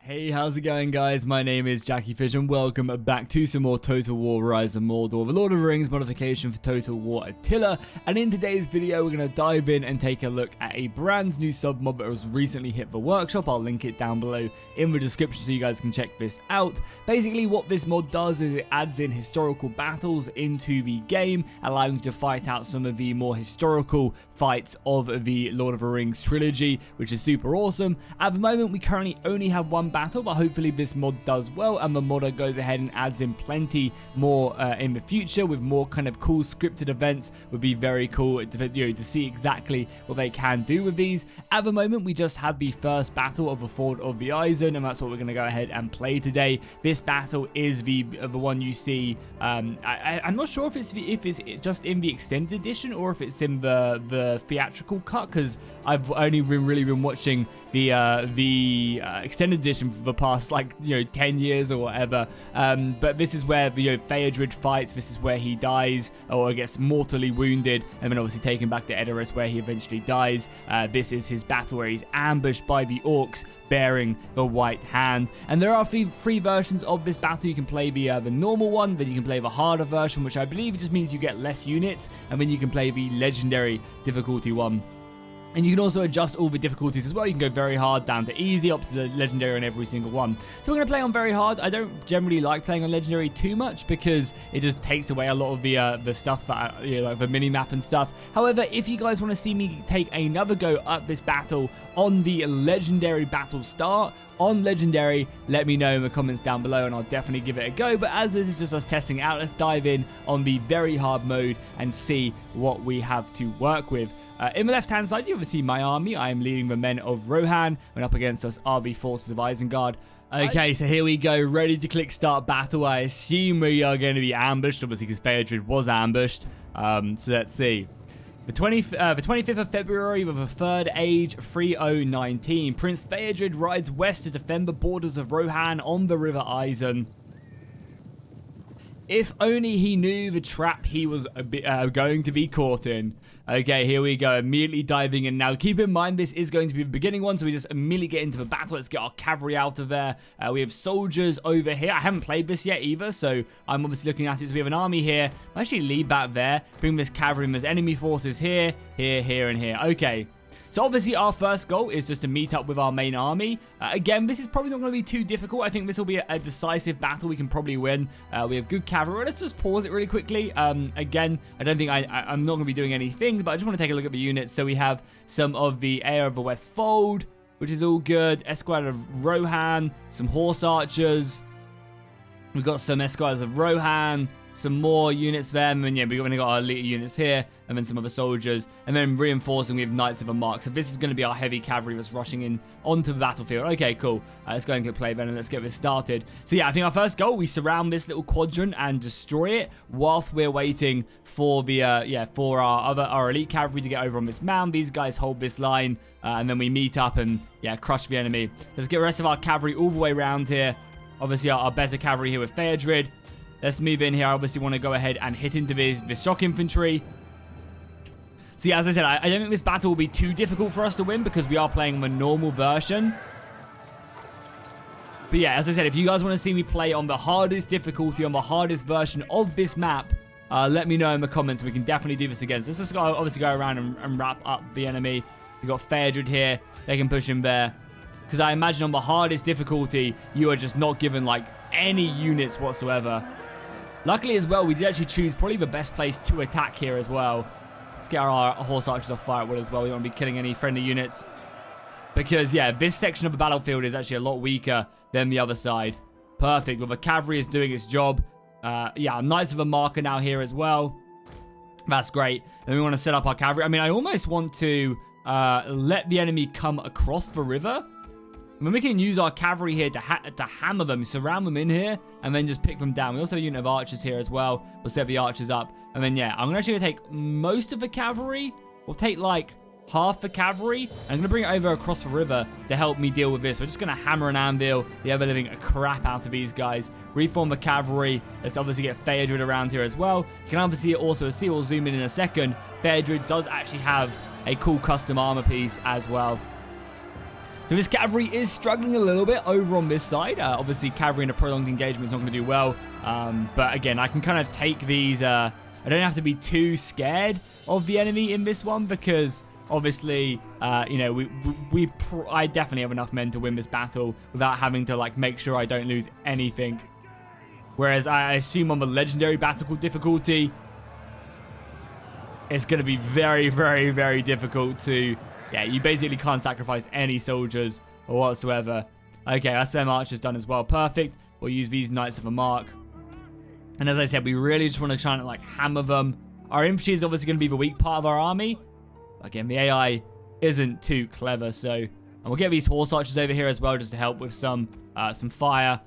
Hey, how's it going, guys? My name is Jackie Fish and welcome back to some more Total War Rise of Mordor, the Lord of the Rings modification for Total War Attila. And in today's video, we're going to dive in and take a look at a brand new submod that was recently hit the workshop. I'll link it down below in the description so you guys can check this out. Basically, what this mod does is it adds in historical battles into the game, allowing you to fight out some of the more historical fights of the Lord of the Rings trilogy, which is super awesome. At the moment, we currently only have one battle, but hopefully this mod does well and the modder goes ahead and adds in plenty more in the future with more kind of cool scripted events. Would be very cool to see exactly what they can do with these. At the moment, we just have the first battle of the Ford of the Isen, and that's what we're going to go ahead and play today. This battle is the one you see. I'm not sure if it's just in the extended edition or if it's in the theatrical cut, because I've only really been watching the extended edition for the past 10 years or whatever. But this is where Theodred fights. This is where he dies or gets mortally wounded, and then obviously taken back to Edoras where he eventually dies. This is his battle where he's ambushed by the orcs bearing the white hand. And there are three versions of this battle. You can play the normal one, then you can play the harder version, which I believe just means you get less units, and then you can play the legendary difficulty one. And you can also adjust all the difficulties as well. You can go very hard down to easy, up to the legendary on every single one. So we're going to play on very hard. I don't generally like playing on legendary too much because it just takes away a lot of the stuff that, like the mini map and stuff. However, if you guys want to see me take another go at this battle on the legendary battle start, on legendary, let me know in the comments down below and I'll definitely give it a go. But as this is just us testing it out, let's dive in on the very hard mode and see what we have to work with. In the left-hand side, you see my army. I am leading the men of Rohan, and up against us are the forces of Isengard. Okay, so here we go, ready to click start battle. I assume we are going to be ambushed, obviously, because Theodred was ambushed. So let's see. The 25th of February of the Third Age, 3019. Prince Theodred rides west to defend the borders of Rohan on the River Isen. If only he knew the trap he was going to be caught in. Okay, here we go, immediately diving in. Now, keep in mind, this is going to be the beginning one, so we just immediately get into the battle. Let's get our cavalry out of there. We have soldiers over here. I haven't played this yet either, so I'm obviously looking at it. So we have an army here. I'll actually leave that there. Bring this cavalry, and there's enemy forces here, here, and here. Okay. So obviously our first goal is just to meet up with our main army. Again, this is probably not going to be too difficult. I think this will be a decisive battle. We can probably win. We have good cavalry. Let's just pause it really quickly. Again, I don't think I'm not going to be doing anything, but I just want to take a look at the units. So we have some of the Heir of the Westfold, which is all good. Esquire of Rohan, some horse archers. We've got some Esquires of Rohan, some more units there, and then, yeah, we've only got our elite units here, and then some other soldiers, and then reinforcing, we have Knights of the Mark. So this is going to be our heavy cavalry that's rushing in onto the battlefield. Okay, cool. Let's go and click play then, and let's get this started. So yeah, I think our first goal, we surround this little quadrant and destroy it whilst we're waiting for the for our elite cavalry to get over on this mound. These guys hold this line, and then we meet up and crush the enemy. Let's get the rest of our cavalry all the way around here. Obviously, our better cavalry here with Theodred. Let's move in here. I obviously want to go ahead and hit into this shock infantry. See, as I said, I don't think this battle will be too difficult for us to win because we are playing the normal version. But yeah, as I said, if you guys want to see me play on the hardest difficulty, on the hardest version of this map, let me know in the comments. We can definitely do this again. So let's just obviously go around and wrap up the enemy. We've got Theodred here. They can push him there. Because I imagine on the hardest difficulty, you are just not given, any units whatsoever. Luckily as well, we did actually choose probably the best place to attack here as well. Let's get our horse archers off fire at will as well. We don't want to be killing any friendly units. Because, yeah, this section of the battlefield is actually a lot weaker than the other side. Perfect. Well, the cavalry is doing its job. Knights of the Mark are now here as well. That's great. Then we want to set up our cavalry. I mean, I almost want to let the enemy come across the river. I mean, we can use our cavalry here to hammer them, surround them in here, and then just pick them down. We also have a unit of archers here as well. We'll set the archers up. And then, yeah, I'm actually going to take most of the cavalry. We'll take, half the cavalry. I'm going to bring it over across the river to help me deal with this. We're just going to hammer an anvil, the ever-living crap out of these guys. Reform the cavalry. Let's obviously get Theodred around here as well. You can obviously also see, we'll zoom in a second, Theodred does actually have a cool custom armor piece as well. So So this cavalry is struggling a little bit over on this side. Obviously, cavalry in a prolonged engagement is not going to do well. But again, I can kind of take these. I don't have to be too scared of the enemy in this one because obviously, you know, I definitely have enough men to win this battle without having to like make sure I don't lose anything. Whereas I assume on the legendary battle difficulty, it's going to be very, very, very difficult to... Yeah, you basically can't sacrifice any soldiers or whatsoever. Okay, that's them archers done as well. Perfect. We'll use these Knights of the Mark. And as I said, we really just want to try and like hammer them. Our infantry is obviously going to be the weak part of our army. Again, the AI isn't too clever, so... And we'll get these horse archers over here as well just to help with some fire.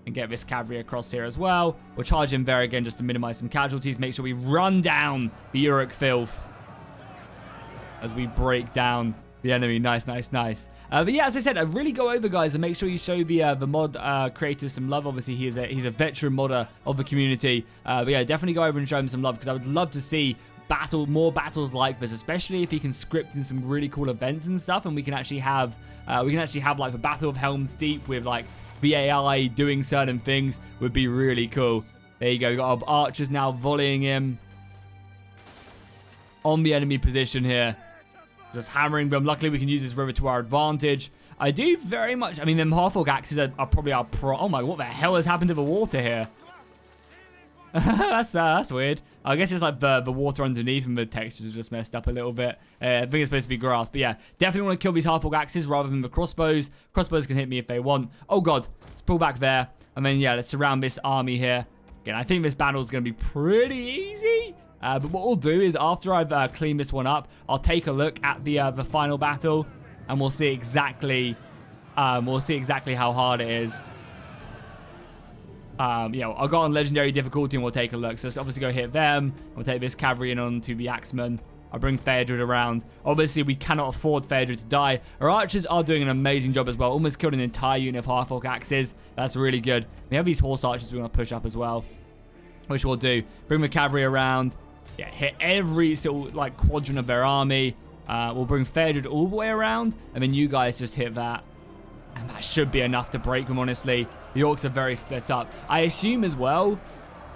And get this cavalry across here as well. We'll charge in there again just to minimize some casualties. Make sure we run down the Uruk filth as we break down the enemy. Nice, nice, nice. But yeah, as I said, I really go over, guys, and make sure you show the mod creator some love. Obviously, he's a veteran modder of the community. But yeah, definitely go over and show him some love because I would love to see more battles like this, especially if he can script in some really cool events and stuff, and we can actually have like the Battle of Helm's Deep with like the AI doing certain things would be really cool. There you go. We've got our archers now volleying him on the enemy position here. Just hammering them. Luckily, we can use this river to our advantage. I do very much... I mean, them half-orc axes are probably our pro... Oh my, what the hell has happened to the water here? That's weird. I guess it's like the water underneath and the textures are just messed up a little bit. I think it's supposed to be grass. But yeah, definitely want to kill these half-orc axes rather than the crossbows. Crossbows can hit me if they want. Oh god, let's pull back there. And then yeah, let's surround this army here. Again, I think this battle is going to be pretty easy. But what we'll do is after I've cleaned this one up, I'll take a look at the final battle. And we'll see exactly how hard it is. Yeah, I'll go on legendary difficulty and we'll take a look. So let's obviously go hit them. We'll take this cavalry in onto the axemen. I'll bring Phaedra around. Obviously, we cannot afford Phaedra to die. Our archers are doing an amazing job as well. Almost killed an entire unit of half-orc axes. That's really good. We have these horse archers we want to push up as well, which we'll do. Bring the cavalry around. Yeah, hit every sort of like quadrant of their army. We'll bring Phaedra all the way around, and then you guys just hit that. And that should be enough to break them, honestly. The orcs are very split up. I assume as well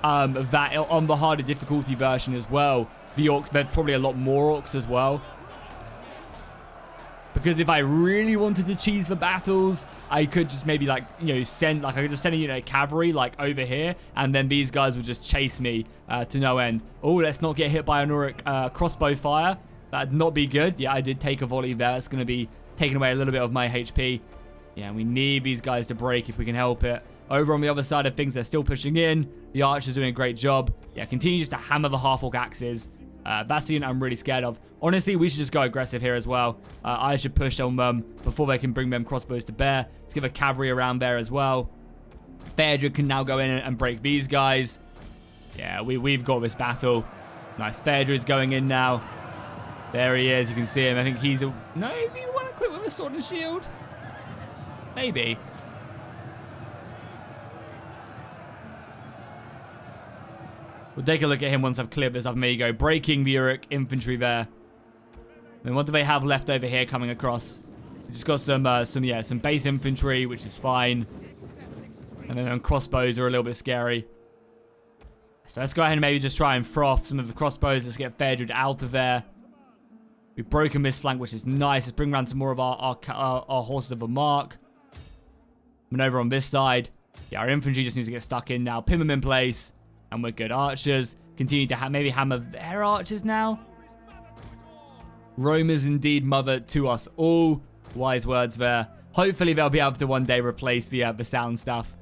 that on the harder difficulty version as well, the orcs, there's probably a lot more orcs as well. Because if I really wanted to cheese the battles, I could just maybe like, you know, I could just send a unit of cavalry like over here, and then these guys would just chase me to no end. Oh, let's not get hit by an Uruk crossbow fire. That'd not be good. Yeah, I did take a volley there. It's going to be taking away a little bit of my HP. Yeah, we need these guys to break if we can help it. Over on the other side of things, they're still pushing in. The archers doing a great job. Yeah, continue just to hammer the half-orc axes. That's the unit I'm really scared of. Honestly, we should just go aggressive here as well. I should push on them before they can bring them crossbows to bear. Let's give a cavalry around there as well. Phaedra can now go in and break these guys. Yeah, we've got this battle. Nice. Phaedra is going in now. There he is. You can see him. I think he's a... No, is he the one equipped with a sword and shield? Maybe. We'll take a look at him once I've cleared this up. There you go. Breaking the Uruk infantry there. And what do they have left over here coming across? We just got some base infantry, which is fine. And then crossbows are a little bit scary. So let's go ahead and maybe just try and froth some of the crossbows. Let's get Phaedra out of there. We've broken this flank, which is nice. Let's bring around some more of our horses of the mark. And over on this side, yeah, our infantry just needs to get stuck in now. Pin them in place. And we're good. Archers continue to maybe hammer their archers now. Rome is indeed mother to us all. Wise words there. Hopefully they'll be able to one day replace the sound stuff.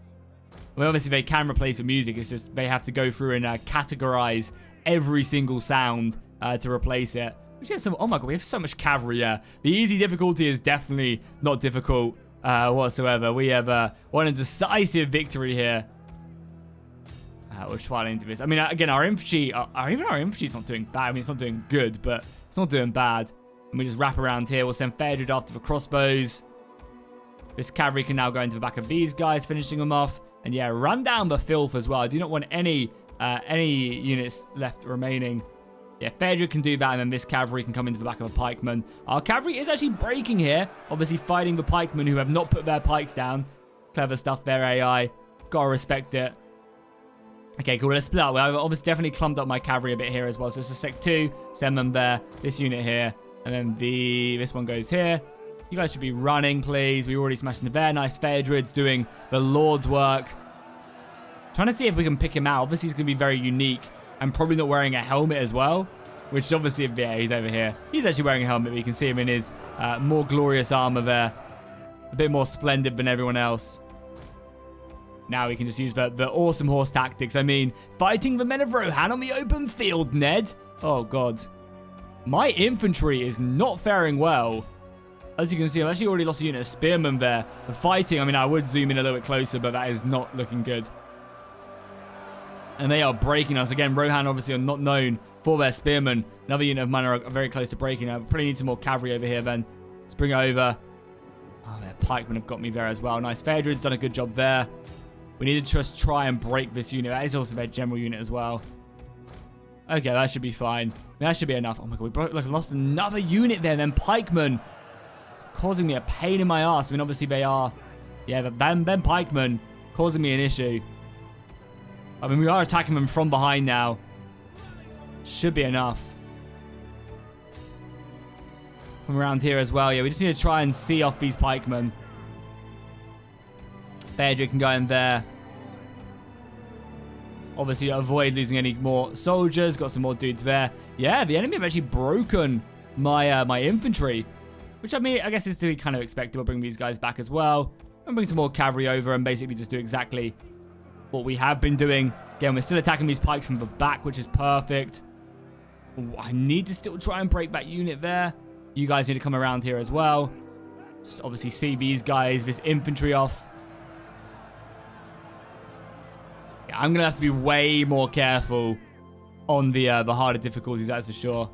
Well, obviously they can replace the music. It's just they have to go through and categorize every single sound to replace it. Which has some... Oh my god, we have so much cavalry. Yeah, the easy difficulty is definitely not difficult whatsoever. We have won a decisive victory here. We're trying into this. I mean, again, our infantry, even our infantry's not doing bad. I mean, it's not doing good, but it's not doing bad. And we just wrap around here. We'll send Phaedra after the crossbows. This cavalry can now go into the back of these guys, finishing them off. And yeah, run down the filth as well. I do not want any units left remaining. Yeah, Phaedra can do that, and then this cavalry can come into the back of a pikeman. Our cavalry is actually breaking here. Obviously fighting the pikemen who have not put their pikes down. Clever stuff there, AI. Gotta respect it. Okay, cool. Let's split up. I've obviously definitely clumped up my cavalry a bit here as well. So it's a sec 2. Send them there. This unit here. And then this one goes here. You guys should be running, please. We already smashed into there. Nice Phaedrid's doing the Lord's work. Trying to see if we can pick him out. Obviously, he's going to be very unique. And probably not wearing a helmet as well. Which obviously, yeah, he's over here. He's actually wearing a helmet, but you can see him in his more glorious armor there. A bit more splendid than everyone else. Now we can just use the awesome horse tactics. I mean, fighting the men of Rohan on the open field, Ned. Oh, God. My infantry is not faring well. As you can see, I've actually already lost a unit of spearmen there. The fighting, I mean, I would zoom in a little bit closer, but that is not looking good. And they are breaking us. Again, Rohan obviously are not known for their spearmen. Another unit of mana are very close to breaking. I probably need some more cavalry over here then. Let's bring it over. Oh, their pikemen have got me there as well. Nice. Phaedrid's done a good job there. We need to just try and break this unit. That is also their general unit as well. Okay, that should be fine. That should be enough. Oh my god, we lost another unit there. Then pikemen causing me a pain in my ass. I mean, obviously they are... Yeah, them pikemen causing me an issue. I mean, we are attacking them from behind now. Should be enough. From around here as well. Yeah, we just need to try and see off these pikemen. Phaedra can go in there. Obviously, avoid losing any more soldiers. Got some more dudes there. Yeah, the enemy have actually broken my my infantry. Which, I mean, I guess is to be kind of expected. We'll bring these guys back as well. And bring some more cavalry over and basically just do exactly what we have been doing. Again, we're still attacking these pikes from the back, which is perfect. Ooh, I need to still try and break that unit there. You guys need to come around here as well. Just obviously see these guys, this infantry off. Yeah, I'm going to have to be way more careful on the harder difficulties, that's for sure.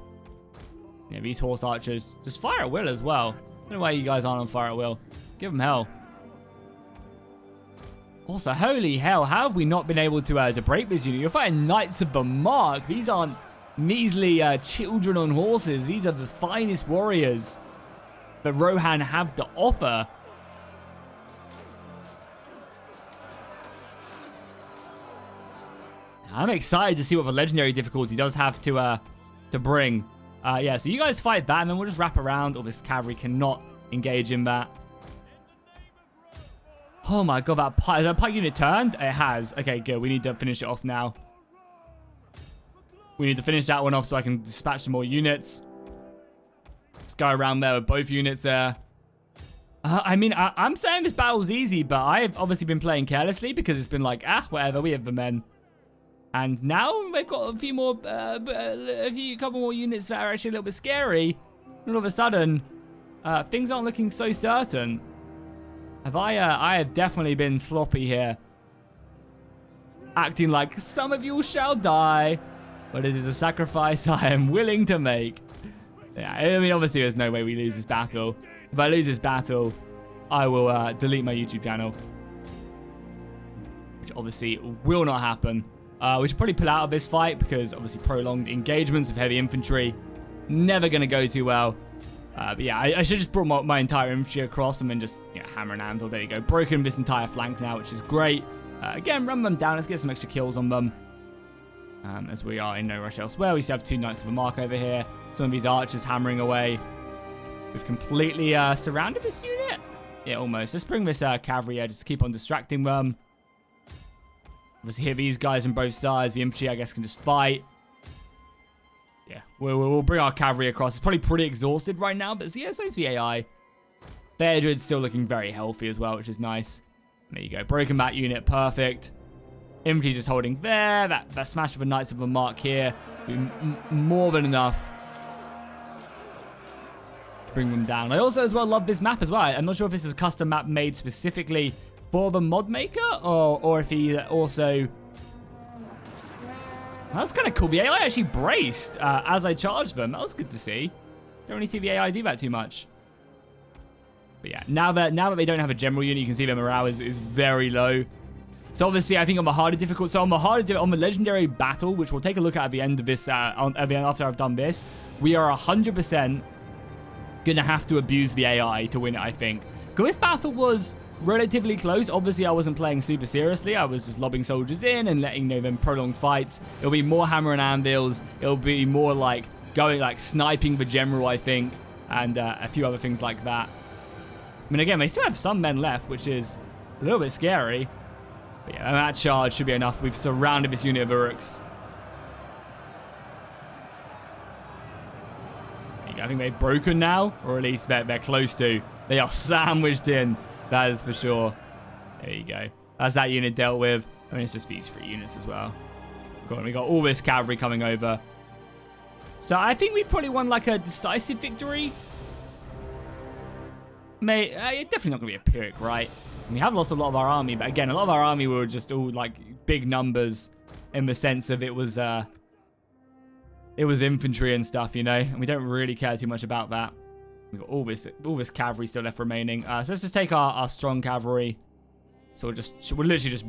Yeah, these horse archers, just fire at will as well. I don't know why you guys aren't on fire at will. Give them hell. Also, holy hell, how have we not been able to break this unit? You're fighting Knights of the Mark. These aren't measly children on horses. These are the finest warriors that Rohan have to offer. I'm excited to see what the legendary difficulty does have to bring. Yeah, so you guys fight that, and then we'll just wrap around. Or this cavalry cannot engage in that. Oh my god, that pike unit turned? It has. Okay, good. We need to finish it off now. We need to finish that one off so I can dispatch some more units. Let's go around there with both units there. I mean, I'm saying this battle's easy, but I've obviously been playing carelessly because it's been like, whatever, we have the men. And now they've got a few more, couple more units that are actually a little bit scary. And all of a sudden, things aren't looking so certain. I have definitely been sloppy here. Acting like some of you shall die, but it is a sacrifice I am willing to make. Yeah, I mean, obviously there's no way we lose this battle. If I lose this battle, I will delete my YouTube channel. Which obviously will not happen. We should probably pull out of this fight because obviously prolonged engagements with heavy infantry. Never going to go too well. But yeah, I should just brought my entire infantry across and then just hammer and anvil. There you go. Broken this entire flank now, which is great. Again, run them down. Let's get some extra kills on them. As we are in no rush elsewhere. We still have 2 Knights of the Mark over here. Some of these archers hammering away. We've completely surrounded this unit. Yeah, almost. Let's bring this cavalry here just to keep on distracting them. Obviously, hit these guys on both sides. The infantry, I guess, can just fight. Yeah, we'll bring our cavalry across. It's probably pretty exhausted right now, but yeah, so is the AI. Phaedrid's still looking very healthy as well, which is nice. There you go. Broken back unit. Perfect. Infantry's just holding there. That smash of the Knights of the Mark here. More than enough to bring them down. I also as well love this map as well. I'm not sure if this is a custom map made specifically for the mod maker or if he also... That's kind of cool. The AI actually braced as I charged them. That was good to see. Don't really see the AI do that too much. But yeah, now that they don't have a general unit, you can see their morale is very low. So obviously, I think on the harder difficult, so on the legendary battle, which we'll take a look at the end of this, after I've done this, we are 100% gonna have to abuse the AI to win it, I think. Because this battle was relatively close. Obviously, I wasn't playing super seriously. I was just lobbing soldiers in and letting them prolonged fights. It'll be more hammer and anvils. It'll be more like going, like sniping the general, I think, and a few other things like that. I mean, again, they still have some men left, which is a little bit scary. But yeah, that charge should be enough. We've surrounded this unit of Uruks. I think they've broken now, or at least they're close to. They are sandwiched in. That is for sure. There you go. That's that unit dealt with. I mean, it's just these 3 units as well. We got all this cavalry coming over. So I think we probably won like a decisive victory. Definitely not going to be a Pyrrhic, right? We have lost a lot of our army, but again, a lot of our army were just all like big numbers in the sense of it was infantry and stuff, you know, and we don't really care too much about that. We've got all this cavalry still left remaining. So let's just take our strong cavalry. So we'll literally just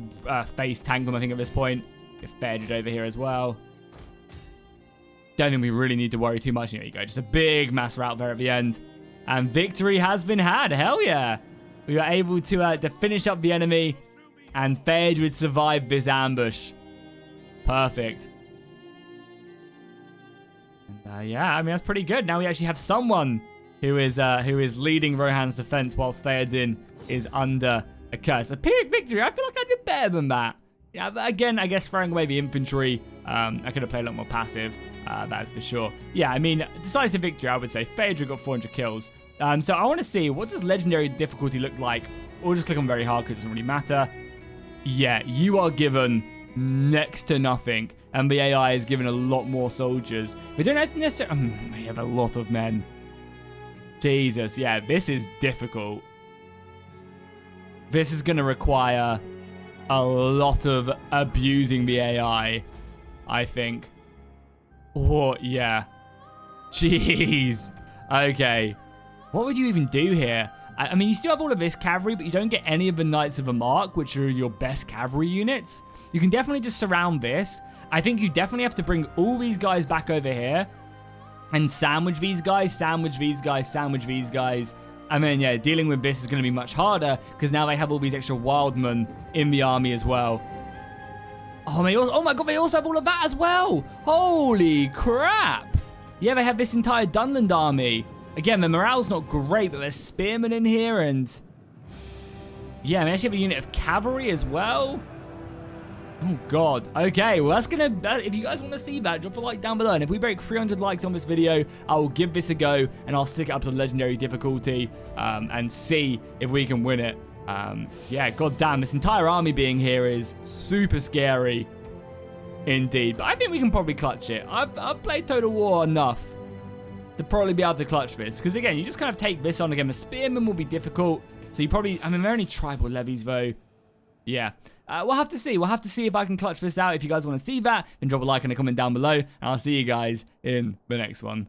face tank them, I think, at this point. Get Fedred over here as well. Don't think we really need to worry too much. There you go. Just a big mass rout there at the end. And victory has been had. Hell yeah. We were able to finish up the enemy. And Fedred survived this ambush. Perfect. And yeah, I mean, that's pretty good. Now we actually have someone who is leading Rohan's defense whilst Theoden is under a curse. A Pyrrhic victory. I feel like I did better than that. Yeah, but again, I guess throwing away the infantry, I could have played a lot more passive. That's for sure. Yeah, I mean, decisive victory, I would say. Phaedra got 400 kills. So I want to see, what does legendary difficulty look like? We'll just click on very hard because it doesn't really matter. Yeah, you are given next to nothing. And the AI is given a lot more soldiers. We don't necessarily... we have a lot of men. Jesus, yeah, this is difficult. This is going to require a lot of abusing the AI, I think. Oh, yeah. Jeez. Okay. What would you even do here? I mean, you still have all of this cavalry, but you don't get any of the Knights of the Mark, which are your best cavalry units. You can definitely just surround this. I think you definitely have to bring all these guys back over here and sandwich these guys, sandwich these guys, sandwich these guys. And then, yeah, dealing with this is going to be much harder because now they have all these extra wildmen in the army as well. Oh my god, they also have all of that as well. Holy crap. Yeah, they have this entire Dunland army. Again, the morale's not great, but there's spearmen in here and... yeah, they actually have a unit of cavalry as well. Oh, God. Okay, well, that's going to... if you guys want to see that, drop a like down below. And if we break 300 likes on this video, I will give this a go. And I'll stick it up to the legendary difficulty and see if we can win it. Yeah, goddamn, this entire army being here is super scary. Indeed. But I think we can probably clutch it. I've played Total War enough to probably be able to clutch this. Because, again, you just kind of take this on again. The spearmen will be difficult. So you probably... I mean, they're only tribal levies, though. Yeah. We'll have to see. We'll have to see if I can clutch this out. If you guys want to see that, then drop a like and a comment down below. And I'll see you guys in the next one.